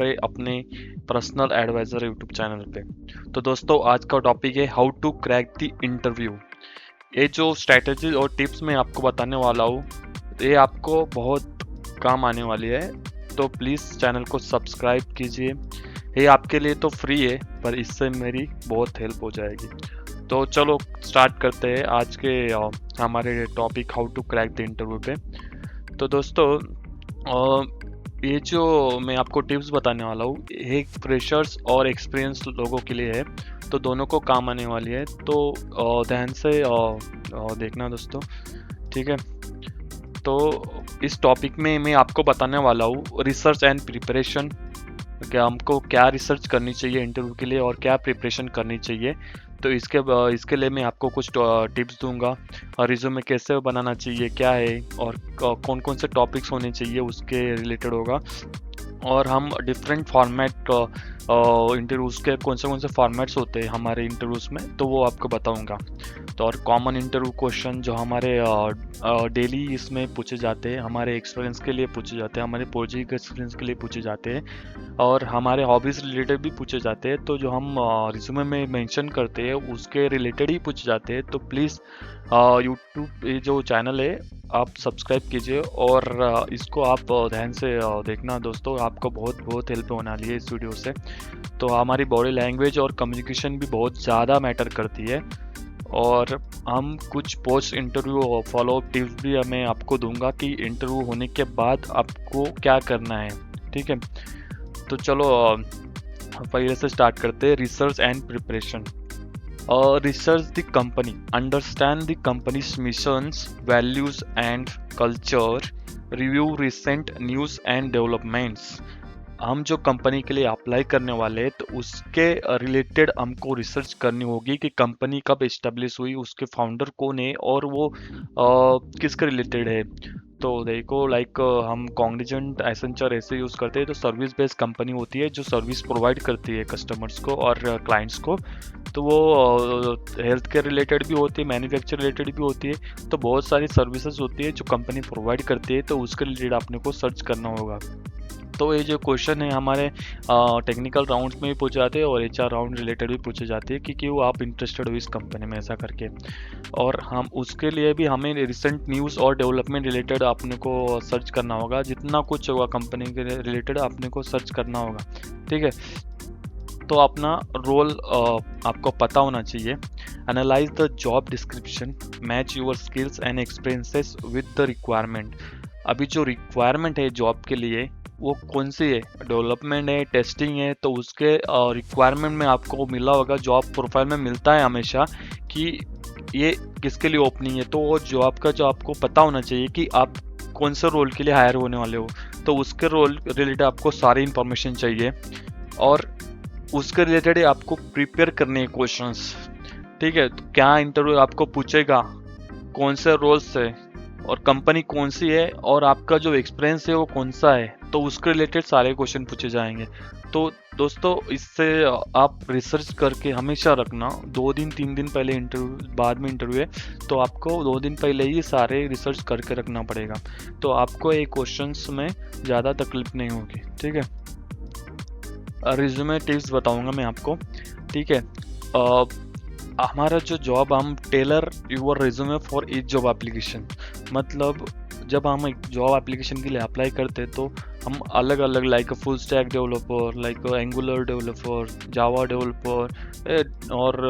पे अपने personal adviser YouTube channel पे। तो दोस्तों आज का टॉपिक है how to crack the interview. ये जो स्ट्रैटेजी और टिप्स मैं आपको बताने वाला हूँ, ये आपको बहुत काम आने वाली है। तो प्लीज़ चैनल को सब्सक्राइब कीजिए। ये आपके लिए तो फ्री है, पर इससे मेरी बहुत हेल्प हो जाएगी। तो चलो स्टार्ट करते हैं आज के हमारे topic how to crack the interview पे। तो दोस्तों ये जो मैं आपको टिप्स बताने वाला हूँ, ये फ्रेशर्स और एक्सपीरियंस लोगों के लिए है, तो दोनों को काम आने वाली है। तो ध्यान से देखना दोस्तों, ठीक है। तो इस टॉपिक में मैं आपको बताने वाला हूँ रिसर्च एंड प्रिपरेशन, कि हमको क्या रिसर्च करनी चाहिए इंटरव्यू के लिए और क्या प्रिपरेशन करनी चाहिए। तो इसके लिए मैं आपको कुछ टिप्स दूंगा। और रिज्यूमे कैसे बनाना चाहिए, क्या है, और कौन कौन से टॉपिक्स होने चाहिए उसके रिलेटेड होगा। और हम डिफरेंट फॉर्मेट इंटरव्यूज़ के कौन से फॉर्मेट्स होते हैं हमारे इंटरव्यूज़ में, तो वो आपको बताऊंगा। तो और कॉमन इंटरव्यू क्वेश्चन जो हमारे डेली इसमें पूछे जाते हैं, हमारे एक्सपीरियंस के लिए पूछे जाते हैं, हमारे प्रोजेक्ट एक्सपीरियंस के लिए पूछे जाते हैं, और हमारे हॉबीज़ रिलेटेड भी पूछे जाते हैं। तो जो हम रिज्यूमे में मेंशन करते हैं उसके रिलेटेड ही पूछे जाते हैं। तो प्लीज़ यूट्यूब ये जो चैनल है आप सब्सक्राइब कीजिए, और इसको आप ध्यान से देखना दोस्तों, आपको बहुत बहुत हेल्प होने वाली है इस वीडियो से। तो हमारी बॉडी लैंग्वेज और कम्युनिकेशन भी बहुत ज़्यादा मैटर करती है। और हम कुछ पोस्ट इंटरव्यू फॉलोअप टिप्स भी मैं आपको दूंगा कि इंटरव्यू होने के बाद आपको क्या करना है, ठीक है। तो चलो पहले से स्टार्ट करते हैं, research and preparation. Research the company, understand the company's missions, values and culture, review recent news and developments। हम जो कंपनी के लिए अप्लाई करने वाले हैं, तो उसके रिलेटेड हमको रिसर्च करनी होगी कि कंपनी कब इस्टेब्लिश हुई, उसके फाउंडर कौन है, और वो किसके रिलेटेड है। तो देखो लाइक हम कॉग्निजेंट, एसेंचर ऐसे यूज़ करते हैं, तो सर्विस बेस्ड कंपनी होती है जो सर्विस प्रोवाइड करती है कस्टमर्स को और क्लाइंट्स को। तो वो हेल्थ केयर रिलेटेड भी होती है, मैन्युफैक्चर रिलेटेड भी होती है। तो बहुत सारी सर्विसेज होती है जो कंपनी प्रोवाइड करती है, तो उसके रिलेटेड आपने को सर्च करना होगा। तो ये जो क्वेश्चन है हमारे टेक्निकल राउंड्स में भी पूछे जाते हैं और एचआर राउंड रिलेटेड भी पूछे जाते हैं कि क्यों आप इंटरेस्टेड हो इस कंपनी में, ऐसा करके। और हम उसके लिए भी हमें रिसेंट न्यूज़ और डेवलपमेंट रिलेटेड अपने को सर्च करना होगा। जितना कुछ होगा कंपनी के रिलेटेड अपने को सर्च करना होगा, ठीक है। तो अपना रोल आपको पता होना चाहिए। Analyse the job description, match your skills and experiences with the requirement. अभी जो रिक्वायरमेंट है जॉब के लिए वो कौन सी है, डेवलपमेंट है, टेस्टिंग है, तो उसके रिक्वायरमेंट में आपको मिला होगा, जॉब प्रोफाइल में मिलता है हमेशा कि ये किसके लिए ओपनिंग है। तो वो जॉब का जो आपको पता होना चाहिए कि आप कौन से रोल के लिए हायर होने वाले हो, तो उसके रोल रिलेटेड आपको सारी इंफॉर्मेशन चाहिए। और उसके रिलेटेड आपको प्रिपेयर करने हैं क्वेश्चंस, ठीक है। तो क्या इंटरव्यू आपको पूछेगा, कौन से रोल्स है, और कंपनी कौन सी है, और आपका जो एक्सपीरियंस है वो कौन सा है, तो उसके रिलेटेड सारे क्वेश्चन पूछे जाएंगे। तो दोस्तों इससे आप रिसर्च करके हमेशा रखना, 2 दिन 3 दिन पहले इंटरव्यू, बाद में इंटरव्यू है तो आपको 2 दिन पहले ही सारे रिसर्च करके रखना पड़ेगा। तो आपको ये क्वेश्चंस में ज़्यादा तकलीफ नहीं होगी, ठीक है। रिज्यूमे टिप्स बताऊंगा मैं आपको, ठीक है। हमारा जो जॉब, हम tailor your resume for each job application. मतलब जब हम एक जॉब एप्लीकेशन के लिए अप्लाई करते हैं तो हम अलग अलग like full stack developer, like angular developer, Java developer और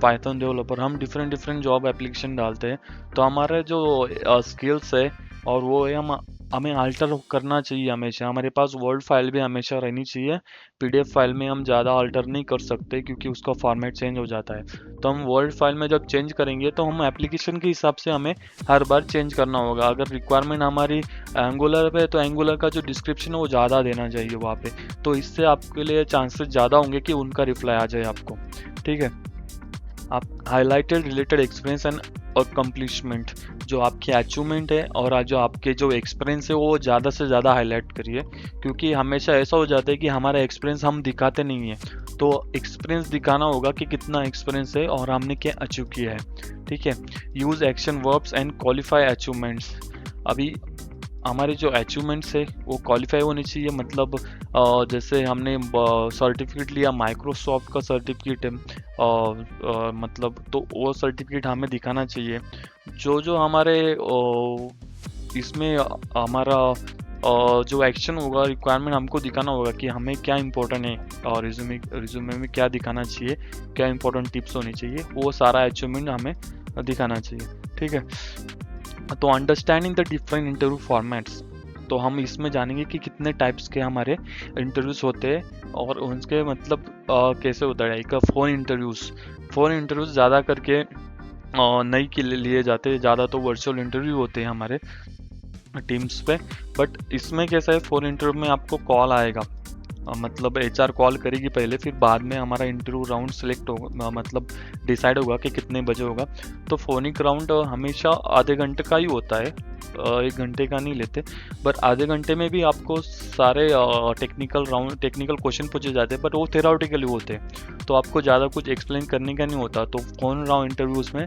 पाइथन डेवलपर, हम डिफरेंट जॉब एप्लीकेशन डालते हैं। तो हमारे जो स्किल्स है और वो है हमें अल्टर करना चाहिए हमेशा। हमारे पास वर्ड फाइल भी हमेशा रहनी चाहिए। पीडीएफ फाइल में हम ज़्यादा अल्टर नहीं कर सकते क्योंकि उसका फॉर्मेट चेंज हो जाता है। तो हम वर्ड फाइल में जब चेंज करेंगे तो हम एप्लीकेशन के हिसाब से हमें हर बार चेंज करना होगा। अगर रिक्वायरमेंट हमारी एंगुलर पे, तो एंगुलर का जो डिस्क्रिप्शन है वो ज़्यादा देना चाहिए वहाँ पे। तो इससे आपके लिए चांसेस ज़्यादा होंगे कि उनका रिप्लाई आ जाए आपको, ठीक है। आप highlighted related experience and accomplishment, जो आपकी अचीवमेंट है और जो आपके जो एक्सपीरियंस है वो ज़्यादा से ज़्यादा हाईलाइट करिए। क्योंकि हमेशा ऐसा हो जाता है कि हमारा एक्सपीरियंस हम दिखाते नहीं है, तो एक्सपीरियंस दिखाना होगा कि कितना एक्सपीरियंस है और हमने क्या अचीव किया है, ठीक है। Use action verbs and qualify achievements. अभी हमारे जो अचीवमेंट्स है वो क्वालिफाई होनी चाहिए। मतलब जैसे हमने सर्टिफिकेट लिया, माइक्रोसॉफ्ट का सर्टिफिकेट है, मतलब तो वो सर्टिफिकेट हमें दिखाना चाहिए। जो जो हमारे इसमें हमारा जो एक्शन होगा, रिक्वायरमेंट हमको दिखाना होगा कि हमें क्या इंपॉर्टेंट है और रिज्यूमे में क्या दिखाना चाहिए, क्या इंपॉर्टेंट टिप्स होनी चाहिए, वो सारा अचीवमेंट हमें दिखाना चाहिए। ठीक है, तो understanding the different interview formats, तो हम इसमें जानेंगे कि कितने टाइप्स के हमारे इंटरव्यूज होते हैं और उनके मतलब कैसे होता है। एक फ़ोन इंटरव्यूज़ ज़्यादा करके नहीं के लिए जाते हैं, ज़्यादा तो वर्चुअल इंटरव्यू होते हैं हमारे टीम्स पे। बट इसमें कैसा है, फ़ोन इंटरव्यू में आपको कॉल आएगा, मतलब एचआर कॉल करेगी पहले, फिर बाद में हमारा इंटरव्यू राउंड सेलेक्ट होगा, मतलब डिसाइड होगा कि कितने बजे होगा। तो फोनिक राउंड हमेशा आधे घंटे का ही होता है, 1 घंटे का नहीं लेते। बट आधे घंटे में भी आपको सारे टेक्निकल क्वेश्चन पूछे जाते हैं, बट वो थेराउटिकली होते हैं, तो आपको ज़्यादा कुछ एक्सप्लेन करने का नहीं होता। तो फोन राउंड इंटरव्यूज़ में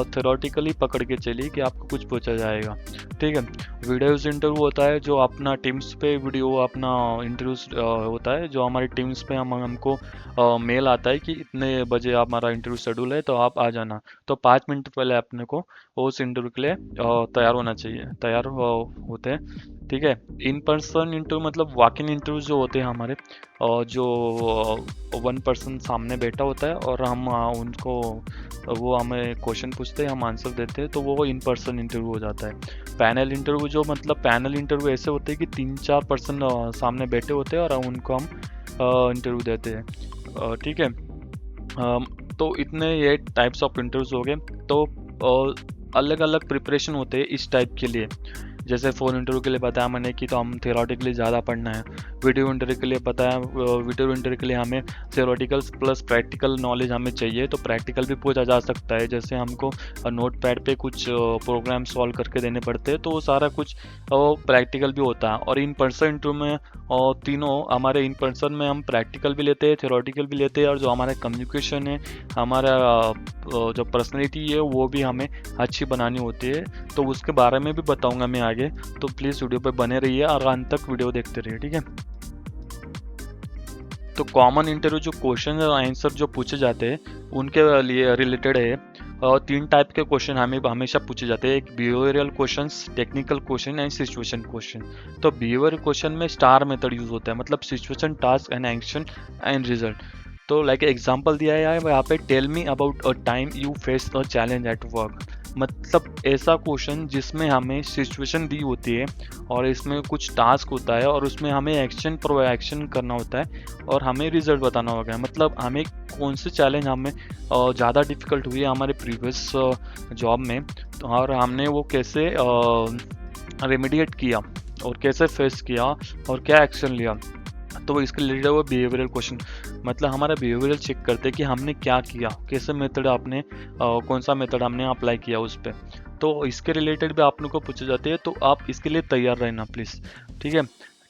थेराउटिकली पकड़ के चलिए कि आपको कुछ पूछा जाएगा। ठीक है, वीडियोज़ इंटरव्यू होता है, जो अपना टीम्स पे वीडियो अपना इंटरव्यूज होता है, जो हमारे टीम्स पे हमको मेल आता है कि इतने बजे हमारा इंटरव्यू शेड्यूल है, तो आप आ जाना। तो 5 मिनट पहले अपने को उस इंटरव्यू के लिए तैयार होना चाहिए, तैयार होते हैं। ठीक है, इन पर्सन इंटरव्यू मतलब वॉक इन इंटरव्यू जो होते हैं हमारे, जो 1 पर्सन सामने बैठा होता है और हम उनको वो हमें क्वेश्चन पूछते हैं, हम आंसर देते हैं, तो वो इन पर्सन इंटरव्यू हो जाता है। पैनल इंटरव्यू जो मतलब पैनल इंटरव्यू ऐसे होते हैं कि 3-4 पर्सन सामने बैठे होते हैं और उनको हम इंटरव्यू देते हैं। ठीक है, तो इतने ये टाइप्स ऑफ इंटरव्यूज हो गए। तो अलग अलग प्रिपरेशन होते हैं इस टाइप के लिए। जैसे फ़ोन इंटरव्यू के लिए बताया मैंने कि तो हम थेरोटिकली ज़्यादा पढ़ना है। वीडियो इंटरव्यू के लिए बताया, वीडियो इंटरव्यू के लिए हमें थेरोटिकल प्लस प्रैक्टिकल नॉलेज हमें चाहिए, तो प्रैक्टिकल भी पूछा जा सकता है। जैसे हमको नोट पैड पे कुछ प्रोग्राम सॉल्व करके देने पड़ते हैं, तो वो सारा कुछ प्रैक्टिकल भी होता है। और इन पर्सन इंटरव्यू में तीनों हमारे इन पर्सन में हम प्रैक्टिकल भी लेते हैं, थेरोटिकल भी लेते हैं, और जो हमारा कम्युनिकेशन है, हमारा जो पर्सनैलिटी है, वो भी हमें अच्छी बनानी होती है। तो उसके बारे में भी बताऊंगा मैं आगे, तो प्लीज़ वीडियो पे बने रहिए और अंत तक वीडियो देखते रहिए। ठीक है, तो कॉमन इंटरव्यू जो क्वेश्चन और आंसर जो पूछे जाते हैं उनके लिए रिलेटेड है। 3 टाइप के क्वेश्चन हमें हमेशा पूछे जाते हैं, एक behavioural questions, technical question and situation question. तो बिहेवियर क्वेश्चन में स्टार मेथड यूज होता है, मतलब situation, task and action and result. तो लाइक एग्जांपल दिया है यहाँ पे, tell me about a time you face a challenge at work. मतलब ऐसा क्वेश्चन जिसमें हमें सिचुएशन दी होती है और इसमें कुछ टास्क होता है और उसमें हमें एक्शन करना होता है और हमें रिजल्ट बताना होगा। मतलब हमें कौन से चैलेंज हमें ज़्यादा डिफिकल्ट हुई है हमारे प्रीवियस जॉब में, तो और हमने वो कैसे रेमेडिएट किया और कैसे फेस किया और क्या एक्शन लिया। तो इसके रिलेटेड वो बिहेवियरल क्वेश्चन, मतलब हमारा बिहेवियरल चेक करते हैं कि हमने क्या किया, कैसे मेथड आपने कौन सा मेथड हमने अप्लाई किया उस पर। तो इसके रिलेटेड भी आप लोग को पूछे जाते हैं, तो आप इसके लिए तैयार रहना प्लीज़। ठीक है,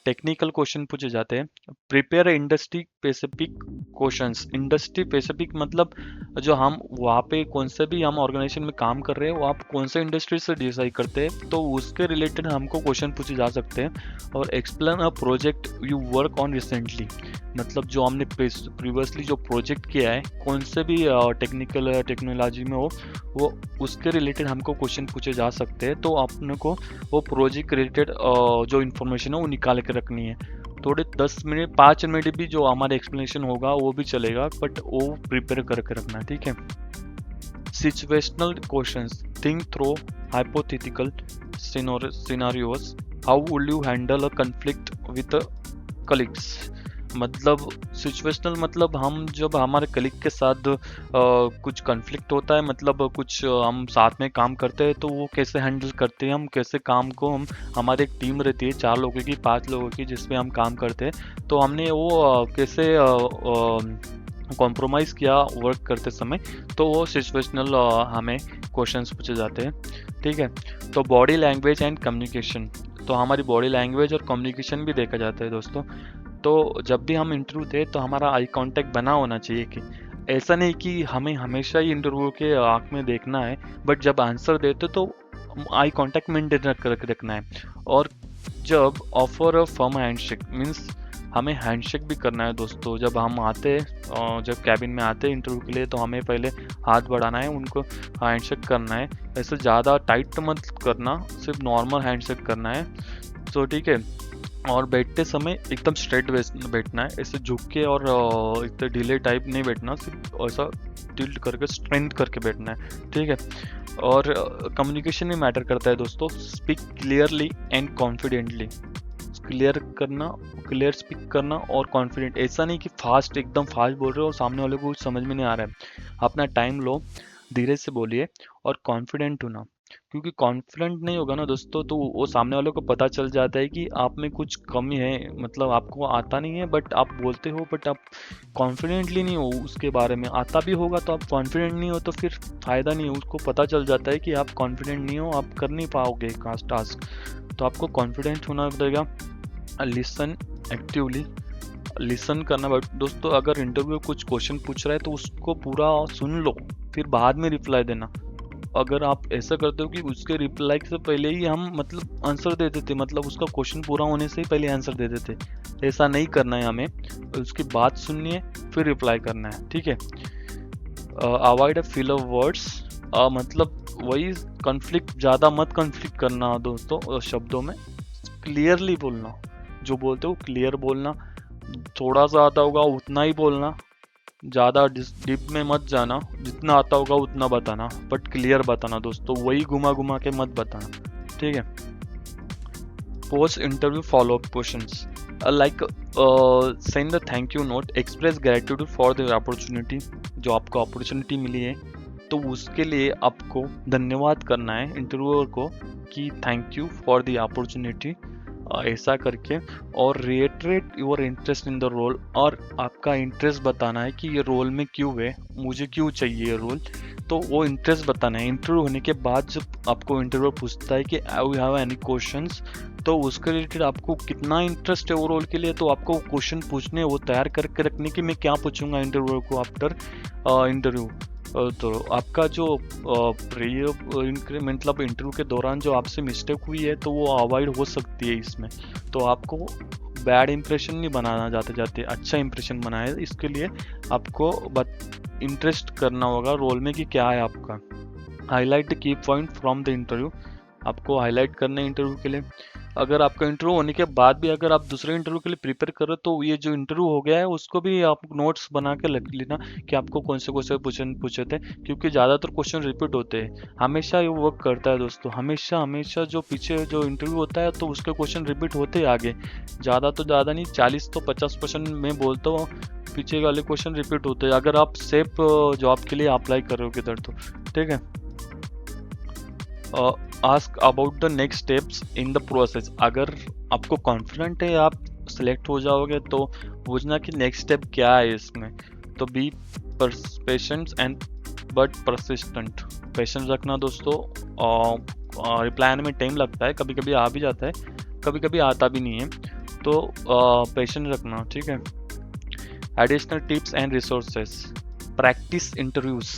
टेक्निकल क्वेश्चन पूछे जाते हैं, prepare industry specific questions. Industry specific मतलब जो हम वहाँ पे कौन से भी हम ऑर्गेनाइजेशन में काम कर रहे हैं, वो आप कौन से इंडस्ट्री से डिसाइड करते हैं, तो उसके रिलेटेड हमको क्वेश्चन पूछे जा सकते हैं। और explain a project you work on recently, मतलब जो हमने प्रीवियसली जो प्रोजेक्ट किया है, कौन से भी टेक्नोलॉजी में हो, वो उसके रिलेटेड हमको क्वेश्चन पूछे जा सकते हैं। तो अपने को वो प्रोजेक्ट रिलेटेड जो इन्फॉर्मेशन है वो निकाल के रखनी है। थोड़े 10 मिनट 5 मिनट भी जो हमारा एक्सप्लेनेशन होगा वो भी चलेगा, बट वो प्रिपेयर करके रखना है। ठीक है, situational questions, think through hypothetical scenarios, how would you handle a conflict with colleagues. मतलब सिचुएशनल मतलब हम जब हमारे कलीग के साथ कुछ कॉन्फ्लिक्ट होता है, मतलब कुछ हम साथ में काम करते हैं, तो वो कैसे हैंडल करते हैं, हम कैसे काम को हम, हमारी एक टीम रहती है 4 लोगों की 5 लोगों की जिसमें हम काम करते हैं, तो हमने वो कैसे कॉम्प्रोमाइज़ किया वर्क करते समय, तो वो सिचुएशनल हमें क्वेश्चंस पूछे जाते हैं। ठीक है, तो बॉडी लैंग्वेज एंड कम्युनिकेशन, तो हमारी बॉडी लैंग्वेज और कम्युनिकेशन भी देखा जाता है दोस्तों। तो जब भी हम इंटरव्यू दें तो हमारा आई कांटेक्ट बना होना चाहिए, कि ऐसा नहीं कि हमें हमेशा ही इंटरव्यू के आँख में देखना है, बट जब आंसर देते तो आई कांटेक्ट मेंटेन रखना है। और जब offer a firm handshake means हमें हैंडशेक भी करना है दोस्तों। जब हम आते हैं, जब कैबिन में आते हैं इंटरव्यू के लिए, तो हमें पहले हाथ बढ़ाना है, उनको हैंडशेक करना है। ऐसे ज़्यादा टाइट मत करना, सिर्फ नॉर्मल हैंडशेक करना है, तो ठीक है। और बैठते समय एकदम स्ट्रेट बैठना है, ऐसे झुक के और इतना ढीले टाइप नहीं बैठना, सिर्फ ऐसा टिल्ट करके स्ट्रेंथ करके बैठना है, ठीक है। और कम्युनिकेशन में मैटर करता है दोस्तों। Speak clearly and confidently, clear speak करना और कॉन्फिडेंट। ऐसा नहीं कि फास्ट, एकदम फास्ट बोल रहे हो और सामने वाले को कुछ समझ में नहीं आ रहा है। अपना टाइम लो, धीरे से बोलिए और कॉन्फिडेंट होना, क्योंकि कॉन्फिडेंट नहीं होगा ना दोस्तों, तो वो सामने वालों को पता चल जाता है कि आप में कुछ कमी है, मतलब आपको आता नहीं है, बट आप बोलते हो, बट आप कॉन्फिडेंटली नहीं हो उसके बारे में। आता भी होगा तो आप कॉन्फिडेंट नहीं हो, तो फिर फायदा नहीं है। उसको पता चल जाता है कि आप कॉन्फिडेंट नहीं हो, आप कर नहीं पाओगे टास्क। तो आपको कॉन्फिडेंट होना पड़ेगा। लिसन एक्टिवली, लिसन करना। बट दोस्तों, अगर इंटरव्यू कुछ क्वेश्चन पूछ रहा है तो उसको पूरा सुन लो, फिर बाद में रिप्लाई देना। अगर आप ऐसा करते हो कि उसके रिप्लाई से पहले ही हम मतलब आंसर दे देते, मतलब उसका क्वेश्चन पूरा होने से ही पहले आंसर दे देते, ऐसा नहीं करना है हमें। उसकी बात सुननी है, फिर रिप्लाई करना है, ठीक है। Avoid a fill of words, मतलब वही कॉन्फ्लिक्ट, ज़्यादा मत कॉन्फ्लिक्ट करना दोस्तों शब्दों में। क्लियरली बोलना, जो बोलते हो क्लियर बोलना। थोड़ा सा आता होगा उतना ही बोलना, ज़्यादा डीप में मत जाना, जितना आता होगा उतना बताना, बट क्लियर बताना दोस्तों, वही घुमा घुमा के मत बताना, ठीक है। Post interview follow up questions like send the thank you note, express gratitude for the opportunity. जो आपको अपॉर्चुनिटी मिली है तो उसके लिए आपको धन्यवाद करना है इंटरव्यूअर को कि thank you for the opportunity, ऐसा करके। और reiterate your interest in the role, और आपका इंटरेस्ट बताना है कि ये रोल में क्यों है, मुझे क्यों चाहिए ये रोल, तो वो इंटरेस्ट बताना है। इंटरव्यू होने के बाद जब आपको इंटरव्यू पूछता है कि यू हैव एनी क्वेश्चंस, तो उसके रिलेटेड आपको कितना इंटरेस्ट है वो रोल के लिए, तो आपको क्वेश्चन पूछने, वो तैयार करके रखने की मैं क्या पूछूंगा इंटरव्यू को आफ्टर इंटरव्यू। तो आपका जो मतलब इंटरव्यू के दौरान जो आपसे मिस्टेक हुई है तो वो अवॉइड हो सकती है इसमें। तो आपको बैड इंप्रेशन नहीं बनाना जाते जाते, अच्छा इंप्रेशन बनाए। इसके लिए आपको इंटरेस्ट करना होगा रोल में कि क्या है आपका। Highlight the key point from the interview, आपको हाईलाइट करना है इंटरव्यू के लिए। अगर आपका इंटरव्यू होने के बाद भी अगर आप दूसरे इंटरव्यू के लिए प्रिपेयर कर रहे हो, तो ये जो इंटरव्यू हो गया है उसको भी आप नोट्स बना के लिख लेना कि आपको कौन से क्वेश्चन पूछे थे, क्योंकि ज़्यादातर क्वेश्चन रिपीट होते हैं। हमेशा ये वर्क करता है दोस्तों, हमेशा हमेशा जो पीछे जो इंटरव्यू होता है तो उसके क्वेश्चन रिपीट होते हैं आगे। ज़्यादा तो ज़्यादा नहीं, 40 तो 50% मैं बोलता हूँ पीछे वाले क्वेश्चन रिपीट होते हैं, अगर आप सेफ जॉब के लिए अप्लाई कर रहे हो किधर, तो ठीक है। Ask about the next steps in the process, अगर आपको कॉन्फिडेंट है आप सिलेक्ट हो जाओगे तो पूछना कि नेक्स्ट स्टेप क्या है इसमें। तो be patient and but persistent, patience रखना दोस्तों। रिप्लाई आने में टाइम लगता है, कभी कभी आ भी जाता है, कभी कभी आता भी नहीं है, तो पेशेंस रखना, ठीक है। Additional tips and resources, practice interviews,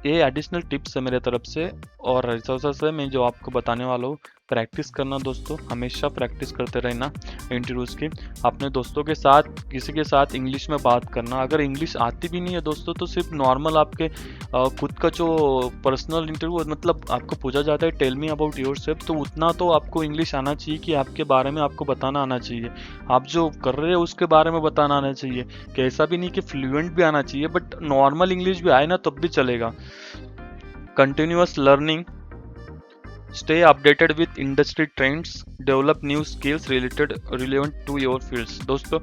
ये एडिशनल टिप्स है मेरे तरफ से, और रिसोर्सेस है मैं जो आपको बताने वाला हूँ। प्रैक्टिस करना दोस्तों, हमेशा प्रैक्टिस करते रहना इंटरव्यूज़ की। अपने दोस्तों के साथ, किसी के साथ इंग्लिश में बात करना। अगर इंग्लिश आती भी नहीं है दोस्तों, तो सिर्फ नॉर्मल आपके खुद का जो पर्सनल इंटरव्यू, मतलब आपको पूछा जाता है टेल मी अबाउट योरसेल्फ, तो उतना तो आपको इंग्लिश आना चाहिए कि आपके बारे में आपको बताना आना चाहिए, आप जो कर रहे हो उसके बारे में बताना आना चाहिए। कि ऐसा भी नहीं कि फ्लुएंट भी आना चाहिए, बट नॉर्मल इंग्लिश भी आए ना तब भी चलेगा। Continuous learning, stay updated with industry trends, develop new skills relevant to your fields। दोस्तों,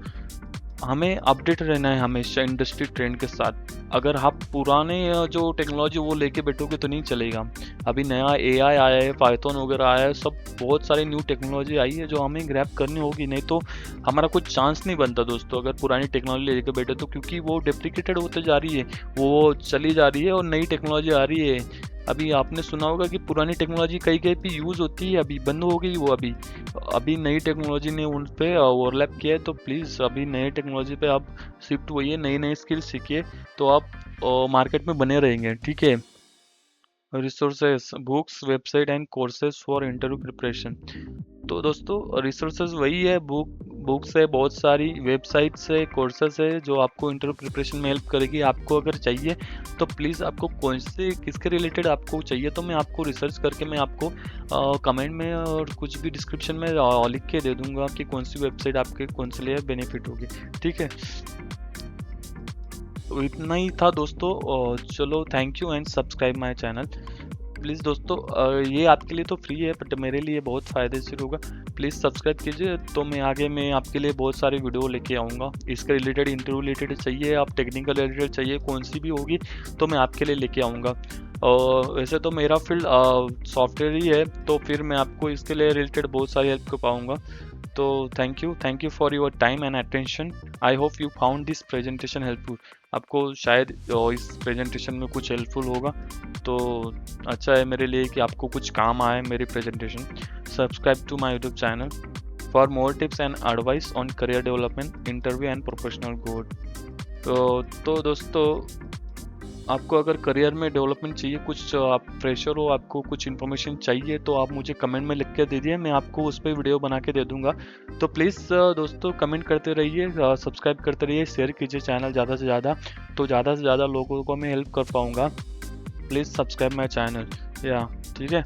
हमें अपडेट रहना है हमेशा इंडस्ट्री ट्रेंड के साथ। अगर आप पुराने जो टेक्नोलॉजी वो लेके बैठोगे तो नहीं चलेगा। अभी नया AI आया है, पाइथन वगैरह आया है, सब बहुत सारी न्यू टेक्नोलॉजी आई है जो हमें ग्रैब करनी होगी, नहीं तो हमारा कुछ चांस नहीं बनता दोस्तों अगर पुरानी टेक्नोलॉजी लेके बैठे तो, क्योंकि वो डेप्रिकेटेड होते जा रही है, वो चली जा रही है और नई टेक्नोलॉजी आ रही है। अभी आपने सुना होगा कि पुरानी टेक्नोलॉजी कहीं कहीं पे यूज़ होती है, अभी बंद हो गई वो। अभी नई टेक्नोलॉजी ने उन पे ओवरलैप किया है, तो प्लीज़ अभी नई टेक्नोलॉजी पे आप शिफ्ट होइए, नई नई स्किल सीखिए, तो आप मार्केट में बने रहेंगे, ठीक है। Resources, books, website and courses for interview preparation. तो दोस्तों रिसोर्सेज वही है, बुक्स है, बहुत सारी वेबसाइट्स है, कोर्सेज है जो आपको इंटरव्यू प्रिपरेशन में हेल्प करेगी। आपको अगर चाहिए तो प्लीज़ आपको कौन से किसके रिलेटेड आपको चाहिए तो मैं आपको रिसर्च करके मैं आपको कमेंट में और कुछ भी डिस्क्रिप्शन में लिख के दे दूंगा कि कौन सी वेबसाइट आपके कौन से लिए बेनिफिट होगी। ठीक है, तो इतना ही था दोस्तों। चलो thank you and subscribe my channel please दोस्तों। ये आपके लिए तो फ्री है बट मेरे लिए बहुत फ़ायदेशीर होगा। प्लीज़ सब्सक्राइब कीजिए, तो मैं आपके लिए बहुत सारी वीडियो लेके आऊँगा। इसके रिलेटेड, इंटरव्यू रिलेटेड चाहिए, आप टेक्निकल रिलेटेड चाहिए, कौन सी भी होगी तो मैं आपके लिए लेके आऊँगा। वैसे तो मेरा फील्ड सॉफ्टवेयर ही है, तो फिर मैं आपको इसके लिए रिलेटेड बहुत सारी हेल्प कर पाऊँगा। तो thank you for your time and attention. I hope you found this presentation helpful. आपको शायद इस प्रेजेंटेशन में कुछ हेल्पफुल होगा, तो अच्छा है मेरे लिए कि आपको कुछ काम आए मेरी presentation. Subscribe to my YouTube channel for more tips and advice on career development, interview and professional growth. तो दोस्तों आपको अगर करियर में डेवलपमेंट चाहिए, कुछ आप फ्रेशर हो, आपको कुछ इन्फॉर्मेशन चाहिए तो आप मुझे कमेंट में लिख के दे दिए, मैं आपको उस पर वीडियो बना के दे दूंगा। तो प्लीज़ दोस्तों कमेंट करते रहिए, सब्सक्राइब करते रहिए, शेयर कीजिए चैनल ज़्यादा से ज़्यादा, तो ज़्यादा से ज़्यादा लोगों को मैं हेल्प कर पाऊँगा। Please subscribe my channel. या ठीक है।